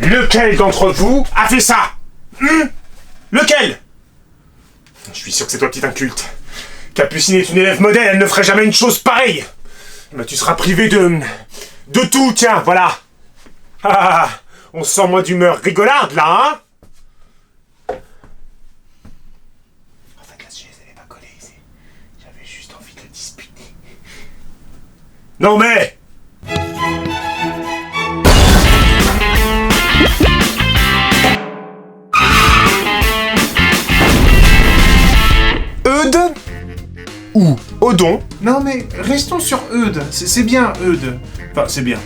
Lequel d'entre vous a fait ça? Lequel? Je suis sûr que c'est toi, petit inculte. Capucine est une élève modèle, elle ne ferait jamais une chose pareille. Mais tu seras privé de tout, tiens, voilà. Ah, on sent moins d'humeur rigolarde, là, hein? En fait, la chaise, elle est pas collée ici. J'avais juste envie de le disputer. Non mais... Eudes ou Odon? Non mais restons sur Eudes, c'est bien Eudes. Enfin, c'est bien.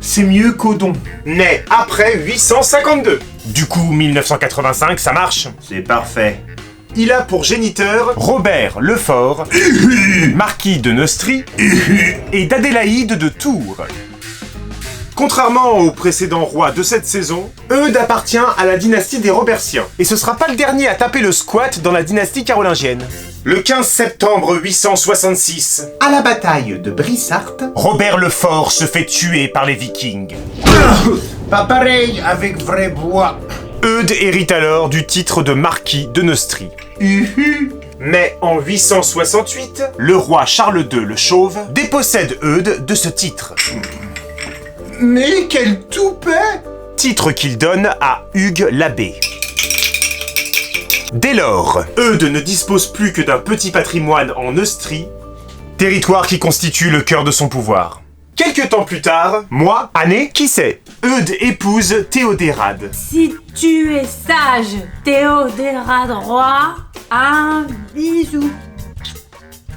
C'est mieux qu'Odon. Né après 852. Du coup, 1985, ça marche. C'est parfait. Il a pour géniteur Robert le Fort, marquis de Neustrie et d'Adélaïde de Tours. Contrairement au précédent roi de cette saison, Eudes appartient à la dynastie des Robertiens. Et ce sera pas le dernier à taper le squat dans la dynastie carolingienne. Le 15 septembre 866, À la bataille de Brissart. Robert le Fort se fait tuer par les Vikings. Pas pareil avec vrai bois. Eudes hérite alors du titre de marquis de Neustrie. Mais en 868, le roi Charles II le Chauve dépossède Eudes de ce titre. Mais quel toupet! Titre qu'il donne à Hugues l'Abbé. Dès lors, Eudes ne dispose plus que d'un petit patrimoine en Neustrie, territoire qui constitue le cœur de son pouvoir. Quelque temps plus tard, moi, Année, qui sait, Eudes épouse Théodérade. Si tu es sage, Théodérade roi, un bisou.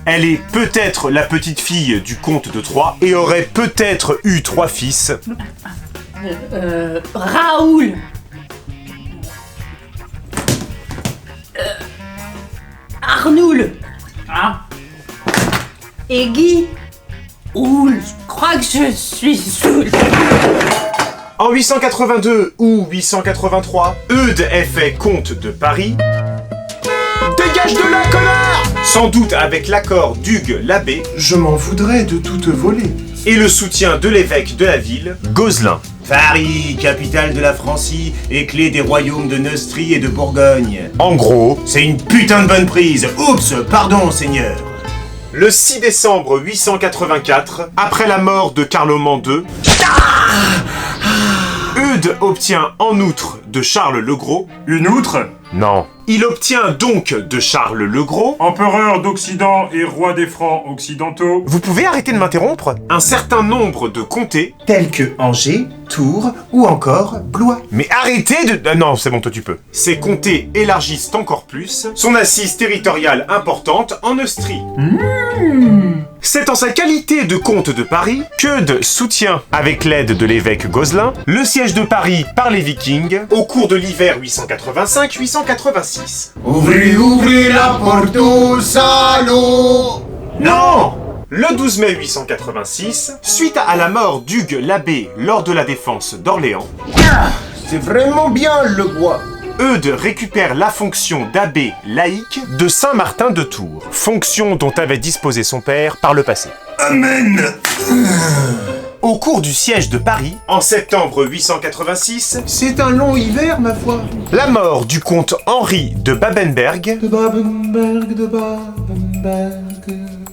Elle est peut-être la petite fille du comte de Troyes et aurait peut-être eu 3 fils. Raoul. Arnoul. Et Guy. Oul, je crois que je suis saoul. En 882 ou 883, Eudes est fait comte de Paris. Dégage de là, connard! Sans doute avec l'accord d'Hugues l'Abbé Je m'en voudrais de tout te voler. et le soutien de l'évêque de la ville, Gozlin. Paris, capitale de la Francie et clé des royaumes de Neustrie et de Bourgogne. En gros, C'est une putain de bonne prise. Oups, pardon, seigneur. le 6 décembre 884, après la mort de Carloman II, Eudes obtient en outre de Charles le Gros. Une outre, Non. Il obtient donc de Charles le Gros. empereur d'Occident et roi des Francs occidentaux. Vous pouvez arrêter de m'interrompre? Un certain nombre de comtés. Tels que Angers, Tours ou encore Blois. Mais arrêtez de... non, c'est bon, toi tu peux. Ces comtés élargissent encore plus son assise territoriale importante en Neustrie. C'est en sa qualité de comte de Paris qu'Eudes soutient, avec l'aide de l'évêque Gozlin, le siège de Paris par les Vikings au cours de l'hiver 885-886. Ouvrez la porte aux salauds. Non! Le 12 mai 886, suite à la mort d'Hugues l'Abbé lors de la défense d'Orléans, C'est vraiment bien le bois. Eudes récupère la fonction d'abbé laïque de Saint-Martin de Tours, fonction dont avait disposé son père par le passé. Amen. Au cours du siège de Paris, en septembre 886, C'est un long hiver, ma foi. la mort du comte Henri de Babenberg De Babenberg.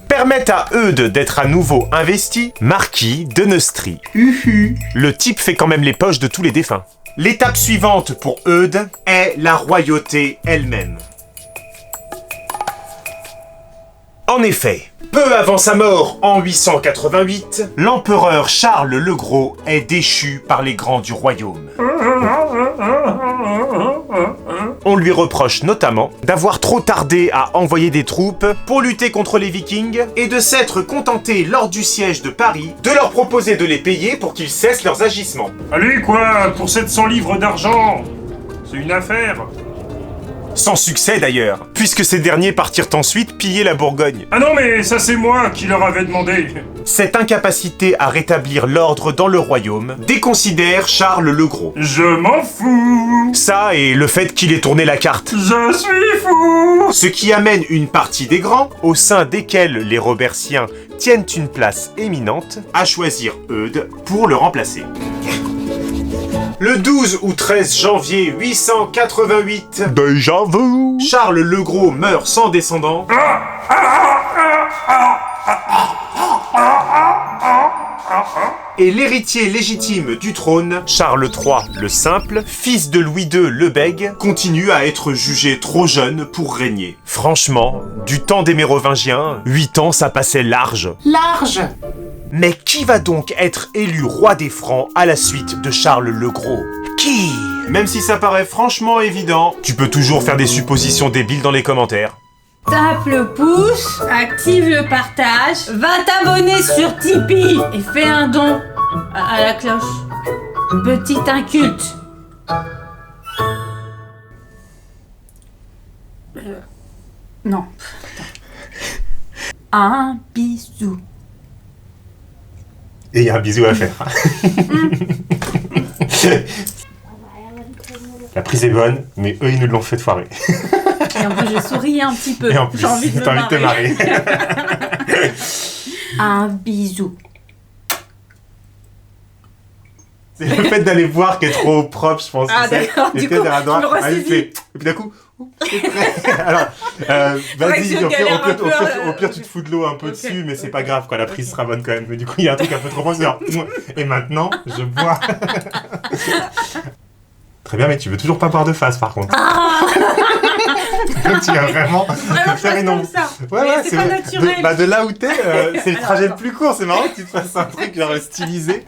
permet à Eudes d'être à nouveau investi marquis de Neustrie. Le type fait quand même les poches de tous les défunts. L'étape suivante pour Eudes est la royauté elle-même. En effet, peu avant sa mort en 888, l'empereur Charles le Gros est déchu par les grands du royaume. On lui reproche notamment d'avoir trop tardé à envoyer des troupes pour lutter contre les Vikings et de s'être contenté lors du siège de Paris de leur proposer de les payer pour qu'ils cessent leurs agissements. Allez quoi, pour 700 livres d'argent. C'est une affaire. Sans succès d'ailleurs, puisque ces derniers partirent ensuite piller la Bourgogne. Ah non mais ça c'est moi qui leur avais demandé. Cette incapacité à rétablir l'ordre dans le royaume déconsidère Charles le Gros. Je m'en fous. Ça et le fait qu'il ait tourné la carte. Je suis fou. Ce qui amène une partie des grands, au sein desquels les Robertiens tiennent une place éminente, à choisir Eudes pour le remplacer. Le 12 ou 13 janvier 888, Déjà vu. Charles le Gros meurt sans descendant. Et l'héritier légitime du trône, Charles III le Simple, fils de Louis II le Bègue, continue à être jugé trop jeune pour régner. Franchement, du temps des Mérovingiens, 8 ans ça passait large. Large. Mais qui va donc être élu roi des Francs à la suite de Charles le Gros? Qui? Même si ça paraît franchement évident, tu peux toujours faire des suppositions débiles dans les commentaires. Tape le pouce, active le partage, va t'abonner sur Tipeee et fais un don à la cloche. Petit inculte. Non. Un bisou. Et il y a un bisou à faire. La prise est bonne, mais eux ils nous l'ont fait foirer. Et en plus je souris un petit peu. Et en plus, J'ai envie de t'as envie de te marrer. Un bisou. C'est le fait d'aller voir qui est trop propre, je pense. Ah, tu sais. d'accord, Et du t'es coup, derrière toi, je me ah, il ressaisis. fait- Et puis d'un coup, c'est prêt. Alors, vas-y, je galère un peu, au pire, tu te fous de l'eau un peu ok. dessus, mais c'est pas grave, quoi, la prise sera bonne quand même. Mais du coup, il y a un truc un peu trop profond, et maintenant, je bois. Très bien, mais tu veux toujours pas boire de face, par contre. Donc, tu vas vraiment Vraiment, te faire je une passe ombre. comme ça. Ouais, Mais ouais, c'est pas vrai. naturel. De là où t'es, c'est le Alors, trajet le attends. plus court. C'est marrant que tu te fasses un truc genre stylisé.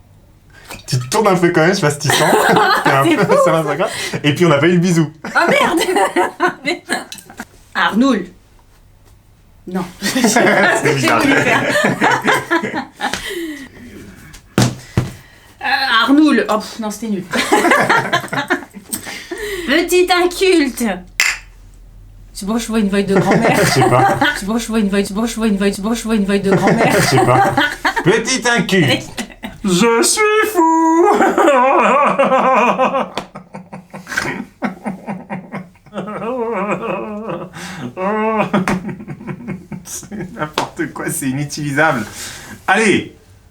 Tu te tournes un peu quand même, je sais pas si tu sens. T'es un peu sur Instagram. Et puis on a pas eu le bisou. Ah merde. Arnoul. Non. C'est bizarre. J'ai voulu faire. Arnoul. Oh pff, non, c'était nul. Petit inculte. C'est bon, je vois une voix de grand-mère. Je sais pas, C'est bon, je vois une voix. C'est bon, je vois une voix. C'est bon, je vois une voix de grand-mère. je sais pas. Petit inculte. Je suis fou. C'est n'importe quoi, c'est inutilisable. Allez,